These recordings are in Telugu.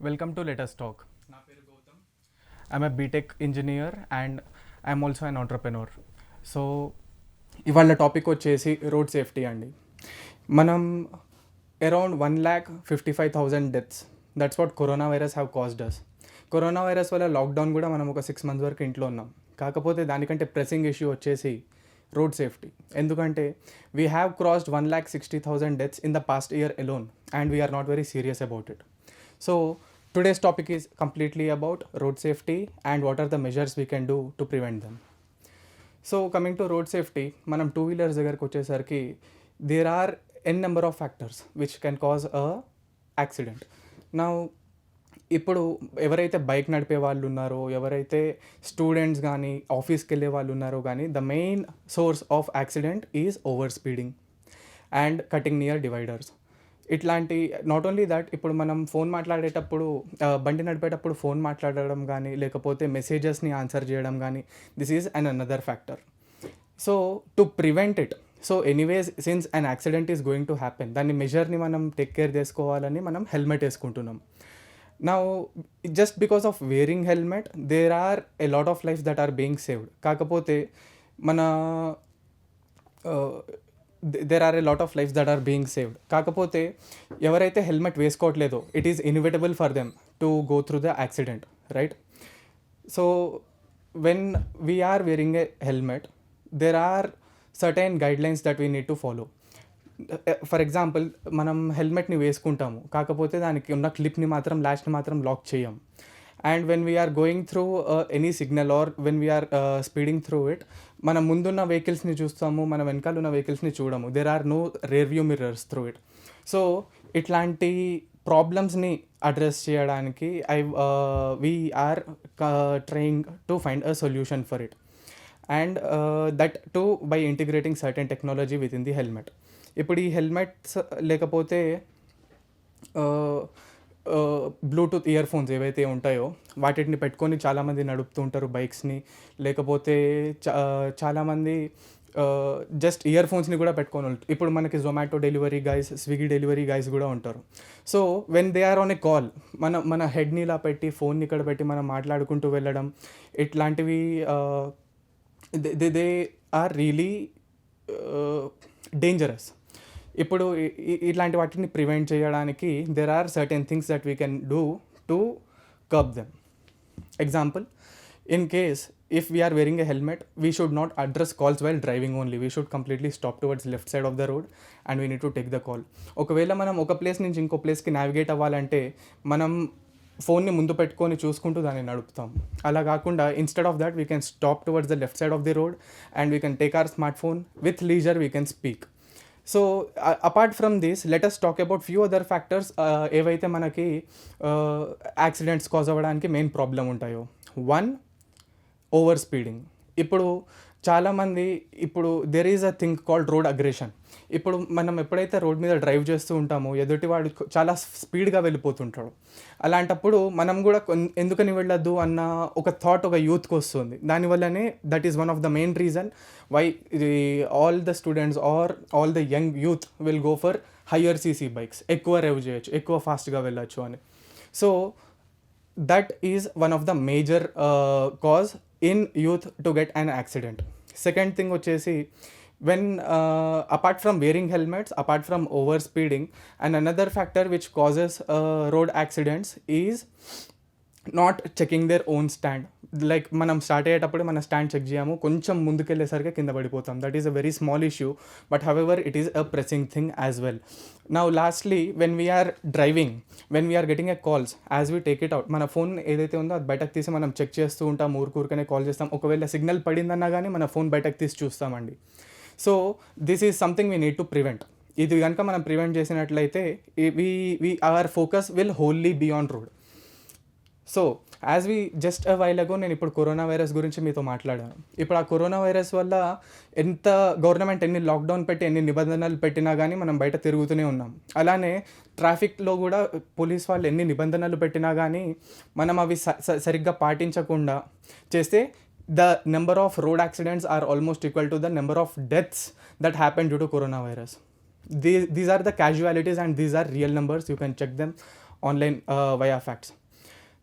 Welcome to Let Us Talk. నా పేరు Gautam. I'm a BTech engineer and I'm also an entrepreneur. So ఇవాళ టాపిక్ వచ్చేసి రోడ్ సేఫ్టీ అండి. మనం around 1,55,000 deaths, that's what corona virus have caused us. Corona virus వల్ల లాక్డౌన్ కూడా మనం ఒక 6 months వరకు ఇంట్లో ఉన్నాం. కాకపోతే దానికంటే ప్రెసింగ్ ఇష్యూ వచ్చేసి రోడ్ సేఫ్టీ. ఎందుకంటే we have crossed 1,60,000 deaths in the past year alone and we're not very serious about it. So today's topic is completely about road safety and what are the measures we can do to prevent them. So coming to road safety, మనం 2-wheelers దగ్గరకు వచ్చేసరికి there are n number of factors which can cause a accident. Now ఇప్పుడు ఎవరైతే బైక్ నడిపే వాళ్ళు ఉన్నారో, ఎవరైతే స్టూడెంట్స్ కానీ ఆఫీస్కి వెళ్ళే వాళ్ళు ఉన్నారో కానీ the main source of accident is over speeding and cutting near dividers. ఇట్లాంటి నాట్ ఓన్లీ దట్, ఇప్పుడు మనం ఫోన్ మాట్లాడేటప్పుడు బండి నడిపేటప్పుడు ఫోన్ మాట్లాడడం కానీ లేకపోతే మెసేజెస్ని ఆన్సర్ చేయడం కానీ this is an another factor. So to prevent it, so anyways since an accident is going to happen, దాన్ని మెజర్ని మనం టేక్ కేర్ చేసుకోవాలని మనం హెల్మెట్ వేసుకుంటున్నాం. Now just because of wearing helmet there are a lot of lifes that are being saved. కాకపోతే మన there are a lot of lifes that are being saved. కాకపోతే ఎవరైతే హెల్మెట్ వేసుకోవట్లేదో it is inevitable for them to go through the accident, right? So when we are wearing a helmet there are certain guidelines that we need to follow. For example, మనం హెల్మెట్ని వేసుకుంటాము, కాకపోతే దానికి ఉన్న క్లిప్ని మాత్రం లాస్ట్ని మాత్రం లాక్ చేయం. And when we're going through any signal or when we're speeding through it, మనం ముందున్న వెహికల్స్ని చూస్తాము, మన వెనకాల ఉన్న వెహికల్స్ని చూడము. There are no rear view mirrors through it. So ఇట్లాంటి ప్రాబ్లమ్స్ని అడ్రస్ చేయడానికి we're trying to find a solution for it, and that too by integrating certain technology within the helmet. ఇప్పుడు ఈ హెల్మెట్స్ లేకపోతే బ్లూటూత్ ఇయర్ ఫోన్స్ ఏవైతే ఉంటాయో వాటిని పెట్టుకొని చాలామంది నడుపుతూ ఉంటారు బైక్స్ని, లేకపోతే చాలామంది జస్ట్ ఇయర్ ఫోన్స్ని కూడా పెట్టుకొని ఉంటారు. ఇప్పుడు మనకి Zomato delivery guys, Swiggy delivery guys కూడా ఉంటారు. So when they are on a call, మన హెడ్ని ఇలా పెట్టి ఫోన్ని ఇక్కడ పెట్టి మనం మాట్లాడుకుంటూ వెళ్ళడం, ఇట్లాంటివి దే ఆర్ రియలీ డేంజరస్. ఇప్పుడు ఇట్లాంటి వాటిని ప్రివెంట్ చేయడానికి there are certain things that we can do to curb them. Example, in case if we are wearing a helmet, we should not address calls while driving only. We should completely stop towards left side of the road and we need to take the call. ఒకవేళ మనం ఒక ప్లేస్ నుంచి ఇంకో ప్లేస్కి నావిగేట్ అవ్వాలంటే మనం ఫోన్ని ముందు పెట్టుకొని చూసుకుంటూ దాన్ని నడుపుతాం. అలా కాకుండా instead of that we can stop towards the left side of the road and we can take our smart phone with leisure we can speak. So apart from this let us talk about few other factors ఏవైతే మనకి యాక్సిడెంట్స్ కాజ్ అవ్వడానికి మెయిన్ ప్రాబ్లం ఉంటాయో. One, over speeding. ఇప్పుడు చాలామంది ఇప్పుడు there is a thing called road aggression. ఇప్పుడు మనం ఎప్పుడైతే రోడ్ మీద డ్రైవ్ చేస్తూ ఉంటామో ఎదుటివాడు చాలా స్పీడ్గా వెళ్ళిపోతుంటాడు. అలాంటప్పుడు మనం కూడా ఎందుకని వెళ్ళొద్దు అన్న ఒక థాట్ ఒక యూత్కి వస్తుంది. దానివల్లనే that is one of the main reason why all the students or all the young youth will go for higher CC bikes. ఎక్కువ రేవ్ చేయొచ్చు, ఎక్కువ ఫాస్ట్గా వెళ్ళొచ్చు అని. So that is one of the major cause in youth to get an accident. Second thing వచ్చేసి when apart from wearing helmets, apart from over speeding, and another factor which causes road accidents is not checking their own stand. Like మనం స్టార్ట్ అయ్యేటప్పుడు మన స్టాండ్ చెక్ చేయము, కొంచెం ముందుకెళ్ళేసరికి కింద పడిపోతాం. That is a very small issue, but however it is a pressing thing as well. Now lastly when we're driving, when we're getting a calls, as we take it out, మన ఫోన్ ఏదైతే ఉందో అది బయటకు తీసి మనం చెక్ చేస్తూ ఉంటాం, ఊరికనే కాల్ చేస్తాం. ఒకవేళ సిగ్నల్ పడిందన్నా కానీ మన ఫోన్ బయటకు తీసి చూస్తామండి. So this is something we need to prevent. ఇది కనుక మనం ప్రివెంట్ చేసినట్లయితే our focus will wholly be on road. So as we just a while ago నేను ఇప్పుడు కరోనా వైరస్ గురించి మీతో మాట్లాడాను. ఇప్పుడు ఆ కరోనా వైరస్ వల్ల ఎంత గవర్నమెంట్ ఎన్ని లాక్డౌన్ పెట్టి ఎన్ని నిబంధనలు పెట్టినా కానీ మనం బయట తిరుగుతూనే ఉన్నాం. అలానే ట్రాఫిక్లో కూడా పోలీస్ వాళ్ళు ఎన్ని నిబంధనలు పెట్టినా కానీ మనం అవి సరిగ్గా పాటించకుండా చేస్తే the number of road accidents are almost equal to the number of deaths that happened due to coronavirus. These are the casualties and these are real numbers. You can check them online via facts.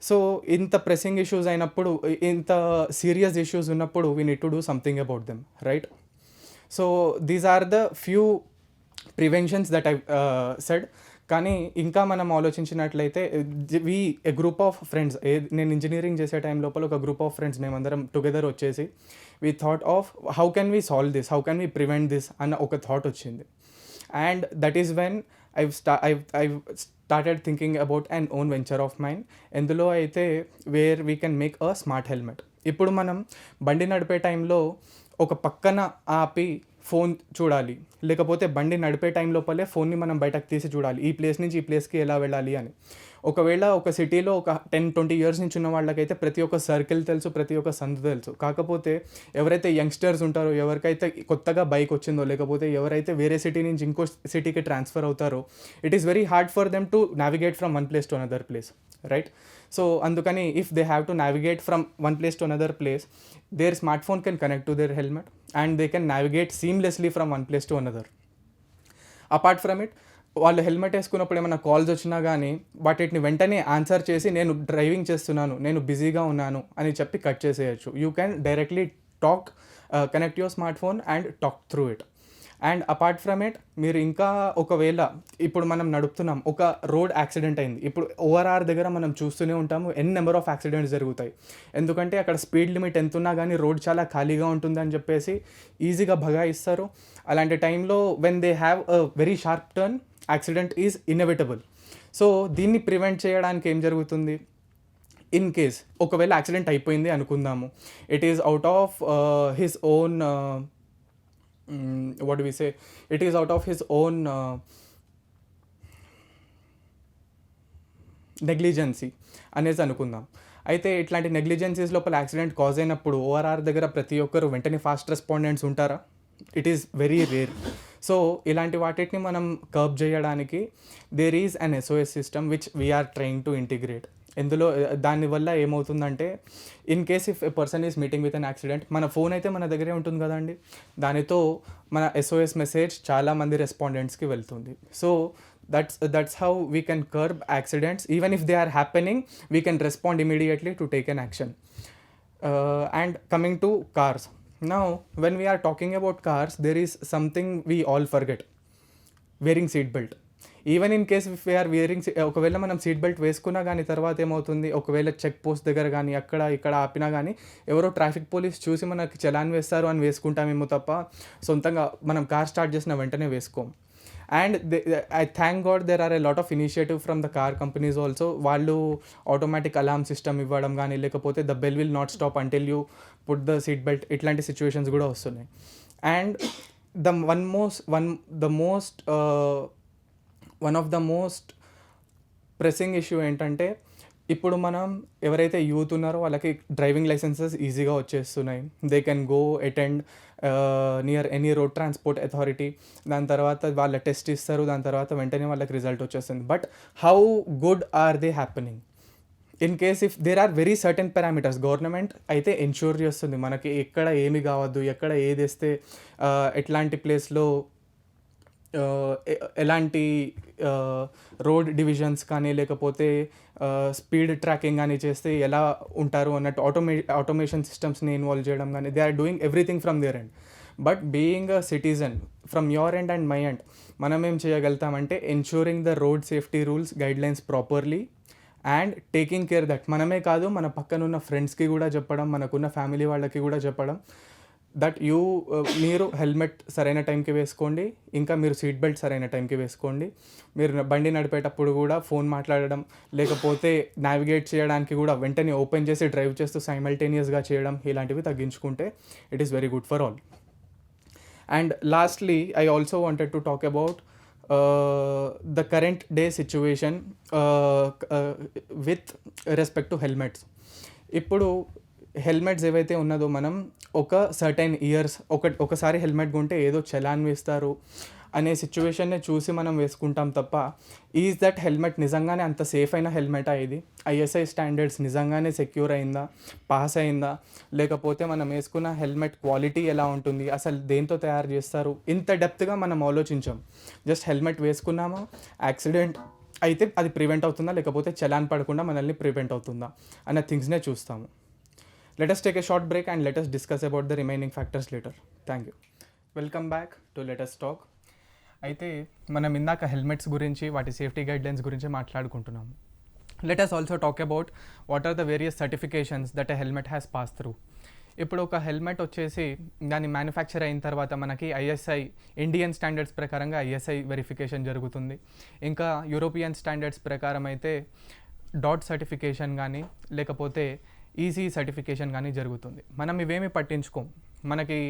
So ఇంత ప్రెసింగ్ ఇష్యూస్ అయినప్పుడు, ఇంత సీరియస్ ఇష్యూస్ ఉన్నప్పుడు we need to do something about them, right? So these are the few preventions that I said. కానీ ఇంకా మనం ఆలోచించినట్లయితే we a group of friends, నేను ఇంజనీరింగ్ చేసే టైం లోపల ఒక గ్రూప్ ఆఫ్ ఫ్రెండ్స్ మేమందరం టుగెదర్ వచ్చేసి we thought of how can we solve this, how can we prevent this అన్న ఒక థాట్ వచ్చింది. And that is when I've started thinking about an own venture of mine. ఎందులో అయితే where we can make a smart helmet. ఇప్పుడు మనం బండి నడిపే టైంలో ఒక పక్కన ఆపి ఫోన్ చూడాలి, లేకపోతే బండి నడిపే టైం లోపలే ఫోన్ని మనం బయటకు తీసి చూడాలి, ఈ ప్లేస్ నుంచి ఈ ప్లేస్కి ఎలా వెళ్ళాలి అని. ఒకవేళ ఒక సిటీలో ఒక 10-20 ఇయర్స్ నుంచి ఉన్న వాళ్ళకైతే ప్రతి ఒక్క సర్కిల్ తెలుసు, ప్రతి ఒక్క సందు తెలుసు. కాకపోతే ఎవరైతే యంగ్స్టర్స్ ఉంటారో, ఎవరికైతే కొత్తగా బైక్ వచ్చిందో, లేకపోతే ఎవరైతే వేరే సిటీ నుంచి ఇంకో సిటీకి ట్రాన్స్ఫర్ అవుతారో, it is very hard for them to navigate from one place to another place, right? So అందుకని if they have to navigate from one place to another place, there smart phone can connect to there helmet and they can navigate seamlessly from one place to another. Apart from it, వాళ్ళు హెల్మెట్ వేసుకున్నప్పుడు ఏమైనా కాల్స్ వచ్చినా కానీ వాటిని వెంటనే ఆన్సర్ చేసి నేను డ్రైవింగ్ చేస్తున్నాను, నేను బిజీగా ఉన్నాను అని చెప్పి కట్ చేసేయచ్చు. You can directly talk, connect your smart phone and talk through it. And apart from it, మీరు ఇంకా ఒకవేళ ఇప్పుడు మనం నడుపుతున్నాం, ఒక రోడ్ యాక్సిడెంట్ అయింది, ఇప్పుడు ఓఆర్ఆర్ దగ్గర మనం చూస్తూనే ఉంటాము నెంబర్ ఆఫ్ యాక్సిడెంట్స్ జరుగుతాయి. ఎందుకంటే అక్కడ స్పీడ్ లిమిట్ ఎంత ఉన్నా కానీ రోడ్ చాలా ఖాళీగా ఉంటుందని చెప్పేసి ఈజీగా భగాయిస్తారు. అలాంటి టైంలో when they have a very sharp turn, accident is inevitable. So దీన్ని ప్రివెంట్ చేయడానికి ఏం జరుగుతుంది? ఇన్ కేస్ ఒకవేళ యాక్సిడెంట్ అయిపోయింది అనుకుందాము, it is out of his own what do we say, it is out of his own negligence అనేసి అనుకుందాం. అయితే ఇట్లాంటి నెగ్లిజెన్సీస్ లోపల యాక్సిడెంట్ కాజ్ అయినప్పుడు ఓఆర్ఆర్ దగ్గర ప్రతి ఒక్కరు వెంటనే ఫాస్ట్ రెస్పాండెంట్స్ ఉంటారా? It is very rare. So ఇలాంటి వాటిని మనం కర్బ్ చేయడానికి there is an SOS system which we're trying to integrate. ఎందులో దానివల్ల ఏమవుతుందంటే, in case if a person is meeting with an accident, మన ఫోన్ అయితే మన దగ్గరే ఉంటుంది కదండి, దానితో మన SOS మెసేజ్ చాలామంది రెస్పాండెంట్స్కి వెళ్తుంది. So that's how we can curb accidents. Even if they are happening, we can respond immediately to take an action. And coming to cars, now when we are talking about cars, there is something we all forget: wearing seat belt. Even in case if we're wearing, ఒకవేళ మనం సీట్ బెల్ట్ వేసుకున్నా కానీ తర్వాత ఏమవుతుంది, ఒకవేళ చెక్ పోస్ట్ దగ్గర కానీ అక్కడ ఇక్కడ ఆపినా కానీ ఎవరో ట్రాఫిక్ పోలీస్ చూసి మనకి చలాన్ వేస్తారు అని వేసుకుంటామేమో తప్ప సొంతంగా మనం కార్ స్టార్ట్ చేసిన వెంటనే వేసుకోం. And I thank god there are a lot of initiative from the car companies also. వాళ్ళు ఆటోమేటిక్ అలార్మ్ సిస్టమ్ ఇవ్వడం కానీ, లేకపోతే the bell will not stop until you put the seat belt, ఇట్లాంటి సిచ్యువేషన్స్ కూడా వస్తున్నాయి. And one of the most pressing issue ఏంటంటే, ఇప్పుడు మనం ఎవరైతే యూత్ ఉన్నారో వాళ్ళకి డ్రైవింగ్ లైసెన్సెస్ ఈజీగా వచ్చేస్తున్నాయి. They can go attend near any road transport authority. దాని తర్వాత వాళ్ళ టెస్ట్ ఇస్తారు, దాని తర్వాత వెంటనే వాళ్ళకి రిజల్ట్ వచ్చేస్తుంది. But how good are they happening? In case if there are very certain parameters, government అయితే ఎన్ష్యూర్ చేస్తుంది మనకి ఎక్కడ ఏమి కావద్దు, ఎక్కడ ఏది వేస్తే ఎట్లాంటి ప్లేస్లో ఎలాంటి రోడ్ డివిజన్స్ కానీ లేకపోతే స్పీడ్ ట్రాకింగ్ కానీ చేస్తే ఎలా ఉంటారు అన్నట్టు ఆటోమేషన్ సిస్టమ్స్ని ఇన్వాల్వ్ చేయడం కానీ, they are doing everything from their end. But being a citizen from your end and my end, మనం ఏం చేయగలుగుతామంటే ensuring the road safety rules guidelines properly and taking care that. మనమే కాదు, మన పక్కనున్న ఫ్రెండ్స్కి కూడా చెప్పడం, మనకున్న ఫ్యామిలీ వాళ్ళకి కూడా చెప్పడం దట్ మీరు హెల్మెట్ సరైన టైంకి వేసుకోండి, ఇంకా మీరు సీట్ బెల్ట్ సరైన టైంకి వేసుకోండి. మీరు బండి నడిపేటప్పుడు కూడా ఫోన్ మాట్లాడడం, లేకపోతే నావిగేట్ చేయడానికి కూడా వెంటనే ఓపెన్ చేసి డ్రైవ్ చేస్తూ సైమల్టేనియస్గా చేయడం, ఇలాంటివి తగ్గించుకుంటే it is very good for all. And lastly, I also wanted to talk about the current day situation with respect to helmets. ఇప్పుడు హెల్మెట్స్ ఏవైతే ఉన్నదో మనం ఒక సర్టైన్ ఇయర్స్ ఒకసారి హెల్మెట్ కొంటే ఏదో చలాన్ వేస్తారు అనే సిచ్యువేషన్నే చూసి మనం వేసుకుంటాం తప్ప, ఈజ్ దట్ హెల్మెట్ నిజంగానే అంత సేఫ్ అయిన హెల్మెటా? ఇది ISI స్టాండర్డ్స్ నిజంగానే సెక్యూర్ అయిందా, పాస్ అయిందా, లేకపోతే మనం వేసుకున్న హెల్మెట్ క్వాలిటీ ఎలా ఉంటుంది, అసలు దేంతో తయారు చేస్తారు, ఇంత డెప్త్గా మనం ఆలోచించాం. జస్ట్ హెల్మెట్ వేసుకున్నామా, యాక్సిడెంట్ అయితే అది ప్రివెంట్ అవుతుందా, లేకపోతే చలాన్ పడకుండా మనల్ని ప్రివెంట్ అవుతుందా అన్న థింగ్స్నే చూస్తాము. Let us take a short break and let us discuss about the remaining factors later. Thank you. Welcome back to let us talk. అయితే మనం ఇందాక హెల్మెట్స్ గురించి, వాటి సేఫ్టీ గైడ్లైన్స్ గురించి మాట్లాడుకుంటున్నాము. Let us also talk about what are the various certifications that a helmet has pass through. ఇప్పుడు ఒక హెల్మెట్ వచ్చేసి దాని మ్యానుఫ్యాక్చర్ అయిన తర్వాత మనకి ఐఎస్ఐ, ఇండియన్ స్టాండర్డ్స్ ప్రకారంగా ఐఎస్ఐ వెరిఫికేషన్ జరుగుతుంది. ఇంకా యూరోపియన్ స్టాండర్డ్స్ ప్రకారం అయితే డాట్ సర్టిఫికేషన్ కానీ లేకపోతే ఈసీ సర్టిఫికేషన్ కానీ జరుగుతుంది. మనం ఇవేమి పట్టించుకోం. మనకి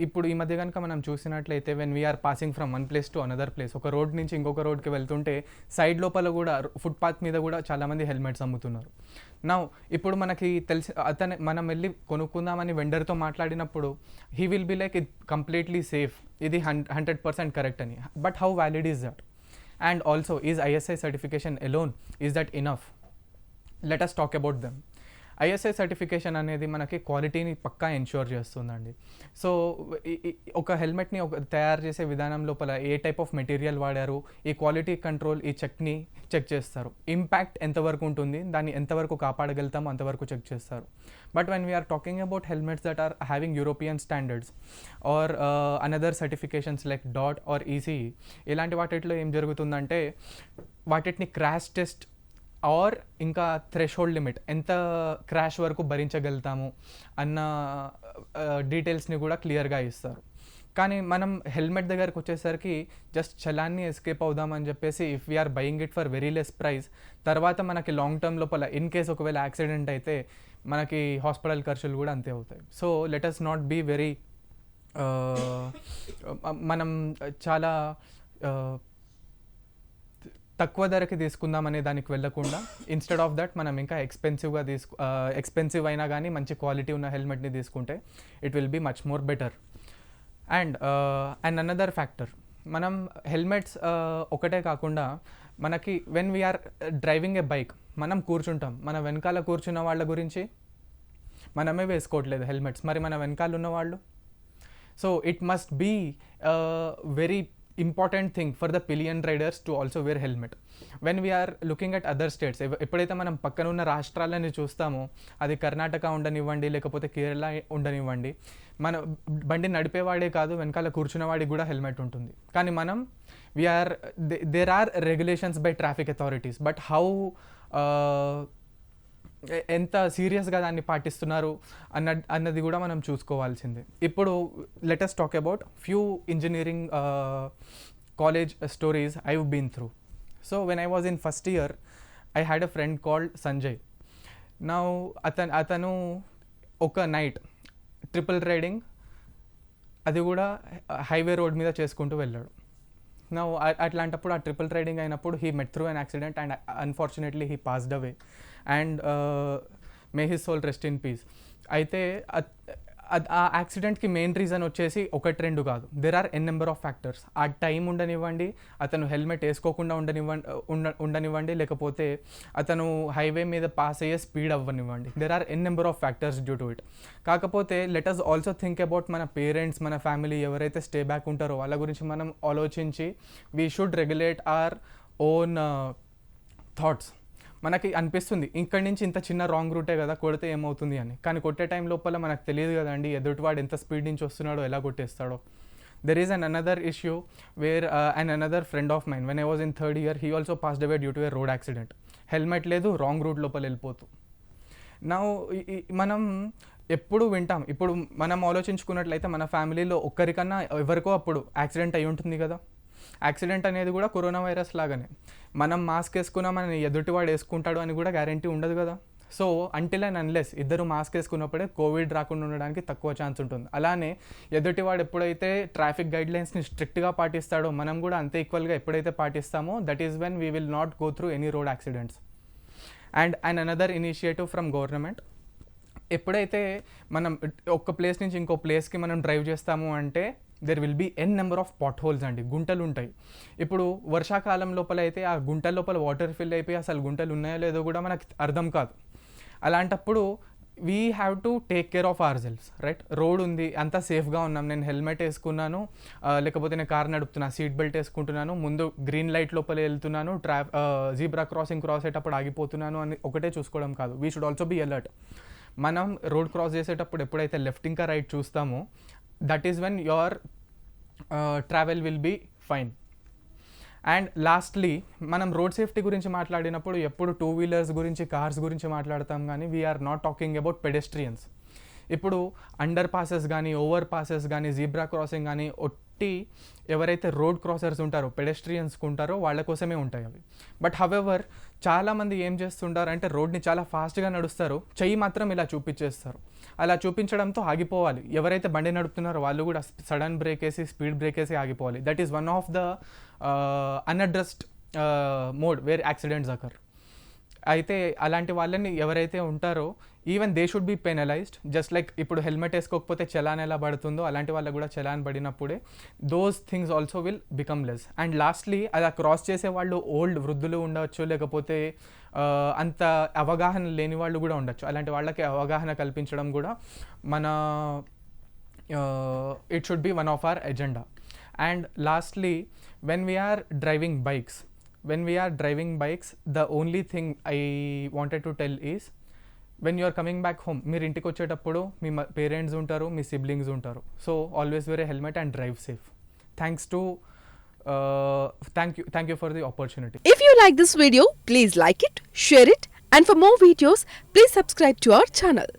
ఇప్పుడు ఈ మధ్య కనుక మనం చూసినట్లయితే when we're passing from one place to another place, ఒక రోడ్ నుంచి ఇంకొక రోడ్కి వెళ్తుంటే సైడ్ లోపల కూడా ఫుట్పాత్ మీద కూడా చాలామంది హెల్మెట్స్ అమ్ముతున్నారు. నా ఇప్పుడు మనకి తెలిసి మనం వెళ్ళి కొనుక్కుందామని వెండర్తో మాట్లాడినప్పుడు he will be like it completely safe, ఇది 100% కరెక్ట్ అని. But how valid is that? And also is ISI certification alone, is that enough? Let us talk about them. ISI certification అనేది మనకి క్వాలిటీని పక్కా ఎన్ష్యూర్ చేస్తుందండి. సో ఒక హెల్మెట్ని తయారు చేసే విధానం లోపల ఏ టైప్ ఆఫ్ మెటీరియల్ వాడారు, ఈ క్వాలిటీ కంట్రోల్ ఈ చెక్ని చెక్ చేస్తారు. ఇంపాక్ట్ ఎంతవరకు ఉంటుంది, దాన్ని ఎంతవరకు కాపాడగలుగుతామో అంతవరకు చెక్ చేస్తారు. But when we're talking about helmets that are having European standards or another certifications like DOT or EC, ఇలాంటి వాటిలో ఏం జరుగుతుందంటే వాటిని క్రాష్ టెస్ట్ ఆర్ ఇంకా థ్రెషోల్డ్ లిమిట్, ఎంత క్రాష్ వరకు భరించగలుగుతాము అన్న డీటెయిల్స్ని కూడా క్లియర్గా ఇస్తారు. కానీ మనం హెల్మెట్ దగ్గరకు వచ్చేసరికి జస్ట్ చలాన్ని ఎస్కేప్ అవుదామని చెప్పేసి if we're buying it for very less price, తర్వాత మనకి లాంగ్ టర్మ్ లోపల ఇన్ కేస్ ఒకవేళ యాక్సిడెంట్ అయితే మనకి హాస్పిటల్ ఖర్చులు కూడా అంతే అవుతాయి. So let us not be very మనం చాలా తక్కువ ధరకి తీసుకుందాం అనే దానికి వెళ్ళకుండా ఇన్స్టెడ్ ఆఫ్ దట్ మనం ఇంకా ఎక్స్పెన్సివ్ అయినా కానీ మంచి క్వాలిటీ ఉన్న హెల్మెట్ని తీసుకుంటే it will be much more better. And another factor, మనం హెల్మెట్స్ ఒకటే కాకుండా మనకి when we're driving a bike మనం కూర్చుంటాం, మన వెనకాల కూర్చున్న వాళ్ళ గురించి మనమే వేసుకోవట్లేదు హెల్మెట్స్, మరి మన వెనకాల ఉన్న వాళ్ళు. So it must be very important thing for the pillion riders to also wear helmet. When we are looking at other states, ఎప్పుడైతే మనం పక్కన ఉన్న రాష్ట్రాలని చూస్తామో, అది కర్ణాటక ఉండనివ్వండి లేకపోతే కేరళ ఉండనివ్వండి, మన బండి నడిపేవాడే కాదు వెనకాల కూర్చున్నవాడికి కూడా హెల్మెట్ ఉంటుంది. కానీ మనం there are regulations by traffic authorities, but how ఎంత సీరియస్గా దాన్ని పాటిస్తున్నారు అన్నది కూడా మనం చూసుకోవాల్సిందే. ఇప్పుడు let us talk about few engineering college stories I have been through. So when I was in first year I had a friend called Sanjay. Now అతను ఒక నైట్ ట్రిపుల్ రైడింగ్, అది కూడా హైవే రోడ్ మీద చేసుకుంటూ వెళ్ళాడు. నా అట్లాంటప్పుడు ఆ ట్రిపుల్ రైడింగ్ అయినప్పుడు he met through an accident and unfortunately he passed away and may his soul rest in peace. అయితే ఆ యాక్సిడెంట్కి మెయిన్ రీజన్ వచ్చేసి ఒకటి రెండు కాదు, there are an number of factors. ఆ టైం ఉండనివ్వండి, అతను హెల్మెట్ వేసుకోకుండా ఉండనివ్వండి, లేకపోతే అతను హైవే మీద పాస్ అయ్యే స్పీడ్ అవ్వనివ్వండి, there are an number of factors due to it. కాకపోతే let us also think about మన పేరెంట్స్, మన ఫ్యామిలీ ఎవరైతే స్టే బ్యాక్ ఉంటారో వాళ్ళ గురించి మనం ఆలోచించి we should regulate our own thoughts. మనకి అనిపిస్తుంది ఇక్కడి నుంచి ఇంత చిన్న రాంగ్ రూటే కదా, కొడితే ఏమవుతుంది అని, కానీ కొట్టే టైం లోపల మనకు తెలియదు కదండి ఎదుటివాడు ఎంత స్పీడ్ నుంచి వస్తున్నాడో, ఎలా కొట్టేస్తాడో. There is another issue where another friend of mine when I was in third year he also passed away due to a road accident. Helmet లేదు, రాంగ్ రూట్ లోపల వెళ్ళిపోతూ. నా మనం ఎప్పుడు వింటాం, ఇప్పుడు మనం ఆలోచించుకున్నట్లయితే మన ఫ్యామిలీలో ఒక్కరికన్నా ఎవరికో అప్పుడు యాక్సిడెంట్ అయి ఉంటుంది కదా. యాక్సిడెంట్ అనేది కూడా కరోనా వైరస్ లాగానే, మనం మాస్క్ వేసుకున్నామని ఎదుటివాడు వేసుకుంటాడు అని కూడా గ్యారంటీ ఉండదు కదా. సో అంటిల్ అండ్ అన్లెస్ ఇద్దరు మాస్క్ వేసుకున్నప్పుడే కోవిడ్ రాకుండా ఉండడానికి తక్కువ ఛాన్స్ ఉంటుంది. అలానే ఎదుటివాడు ఎప్పుడైతే ట్రాఫిక్ గైడ్లైన్స్ని స్ట్రిక్ట్గా పాటిస్తాడో మనం కూడా అంతే ఈక్వల్గా ఎప్పుడైతే పాటిస్తామో that is when we will not go through any road accidents. And another initiative from government, ఎప్పుడైతే మనం ఒక ప్లేస్ నుంచి ఇంకో ప్లేస్కి మనం డ్రైవ్ చేస్తాము అంటే there will be an number of potholes అండి, గుంటలు ఉంటాయి. ఇప్పుడు వర్షాకాలం లోపల అయితే ఆ గుంటల లోపల వాటర్ ఫిల్ అయిపోయి అసలు గుంటలు ఉన్నాయో లేదో కూడా మనకు అర్థం కాదు. అలాంటప్పుడు we have to take care of our selves, right? Road ఉంది, అంతా సేఫ్గా ఉన్నాం, నేను హెల్మెట్ వేసుకున్నాను, లేకపోతే నేను కార్ నడుపుతున్నా, సీట్ బెల్ట్ వేసుకుంటున్నాను, ముందు గ్రీన్ లైట్ లోపల వెళ్తున్నాను, జీబ్రా క్రాసింగ్ క్రాస్ అయ్యేటప్పుడు ఆగిపోతున్నాను అని ఒకటే చూసుకోవడం కాదు. We should also be alert. మనం రోడ్ క్రాస్ చేసేటప్పుడు ఎప్పుడైతే లెఫ్ట్ ఇంకా రైట్ చూస్తామో, that is when your travel will be fine. And lastly, మనం రోడ్ సేఫ్టీ గురించి మాట్లాడినప్పుడు ఎప్పుడు టూ వీలర్స్ గురించి, కార్స్ గురించి మాట్లాడతాం, కానీ we're not talking about pedestrians. ఇప్పుడు అండర్ పాసెస్ కానీ, ఓవర్ పాసెస్ కానీ, జీబ్రా క్రాసింగ్ కానీ ఒట్టి ఎవరైతే రోడ్ క్రాసర్స్ ఉంటారో, పెడెస్ట్రియన్స్కి ఉంటారో వాళ్ళ కోసమే ఉంటాయి అవి. బట్ హవెవర్ చాలామంది ఏం చేస్తుంటారు అంటే రోడ్ని చాలా ఫాస్ట్గా నడుస్తారు, చెయ్యి మాత్రం ఇలా చూపించేస్తారు. అలా చూపించడంతో ఆగిపోవాలి. ఎవరైతే బండి నడుపుతున్నారో వాళ్ళు కూడా సడన్ బ్రేక్ వేసి, స్పీడ్ బ్రేక్ వేసి ఆగిపోవాలి. That is one of the unaddressed mode where accidents occur. అయితే అలాంటి వాళ్ళని ఎవరైతే ఉంటారో even they should be penalized. Just like ఇప్పుడు హెల్మెట్ వేసుకోకపోతే చలాన్ ఎలా పడుతుందో అలాంటి వాళ్ళకు కూడా చలాన్ పడినప్పుడే those things also will become less. And lastly, అలా క్రాస్ చేసే వాళ్ళు ఓల్డ్ వృద్ధులు ఉండవచ్చు, లేకపోతే అంత అవగాహన లేని వాళ్ళు కూడా ఉండొచ్చు. అలాంటి వాళ్ళకి అవగాహన కల్పించడం కూడా మన it should be one of our agenda. And lastly, when we are driving bikes, the only thing I wanted to tell is, when you are coming back home, మీరు ఇంటికి వచ్చేటప్పుడు మీ పేరెంట్స్ ఉంటారు, మీ సిబ్లింగ్స్ ఉంటారు. So always wear a helmet and drive safe. Thank you for the opportunity. If you like this video, please like it, share it, and for more videos, please subscribe to our channel.